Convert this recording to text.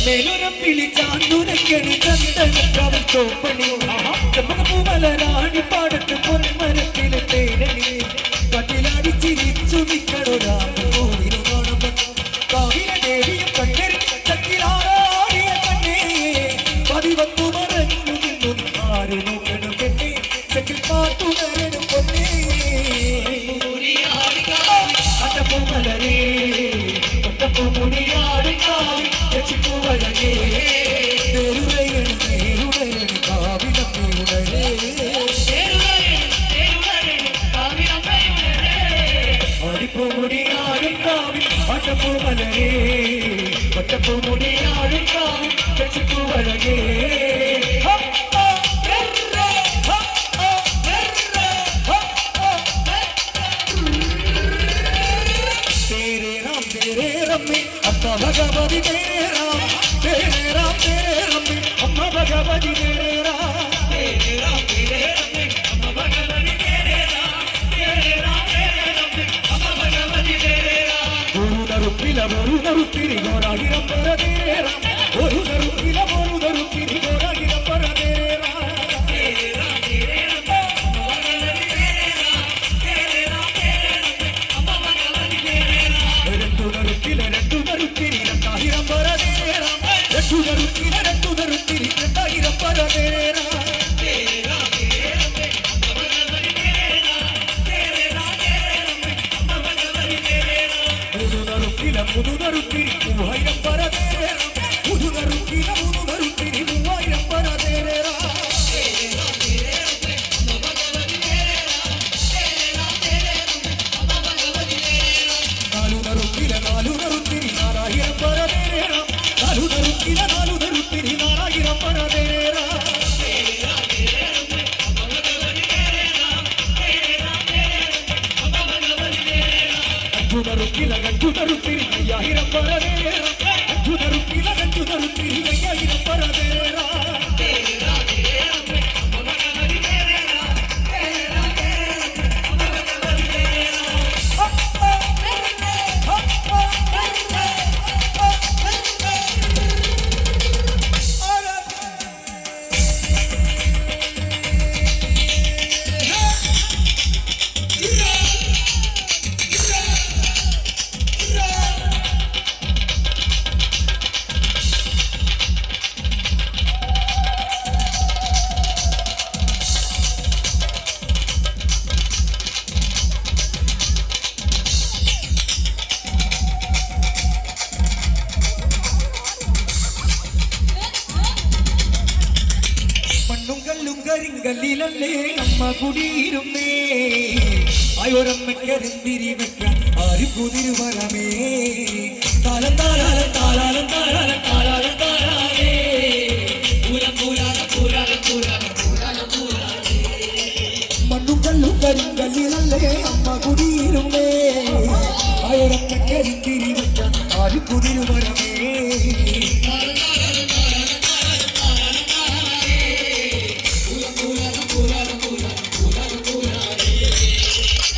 മേലുറപ്പിളി ചാന്തുരക്കണി ചന്ദനക്കാവൽ ചോപ്പണി പൂമലരാണി പാടത്ത് പൊന്മരത്തിലെ തേരണി പട്ടിലാടി ചിരിച്ചു നിക്കടൊരാമൂരിനു കാണുമ്പോൾ കാവില ദേവിയും കണ്ണേരി ചക്കിലാറാടിയ കണ്ണേ പതിവത്തു മറഞ്ഞു നിന്നു ആര് നോക്കണം പെണ്ണേ ചക്കിൽ പാട്ടുകരണം പൊന്നേ പൂമലരേ പൂമുടിയാടും കാവി രക്ഷിപ്പുവഴകേ നേരുടയണി നേരുടയണി കാവിടപ്പുടരേ അടിപ്പൂമുടിയാടും കാവി വട്ടപ്പൂമലരേ വട്ടപ്പൂമുടിയാടും കാവി രക്ഷിപ്പുവഴകേ अम्मा भगवती तेरे राम रम्मी अम्मा भगवती तेरे राम अम्मा भगवती तेरे रम्मी अम्मा भगवती तेरे राम गुरु नरुपिरी गोरा गिरपर तेरे राम गुरु नरुपिरी गोरा गिरपर तेरे राम കരിങ്കല്ലിലല്ലേ അമ്മ കുടിയിരുന്നേ ആയൊരമ്മക്കരുന്തിരി വെക്കാൻ ആര് കുതിരുവരമേ താലം താലാലം താലാലം താലാലം താലാലം താലാലേ പൂരം പൂരാലം പൂരാലം പൂരാലം പൂരാലം പൂരാലേ മണ്ണും കല്ലും കരിങ്കല്ലിലല്ലേ അമ്മ കുടിയിരുന്നേ ആയൊരമ്മക്കരുന്തിരി വെക്കാൻ ആര് കുതിരുവരമേ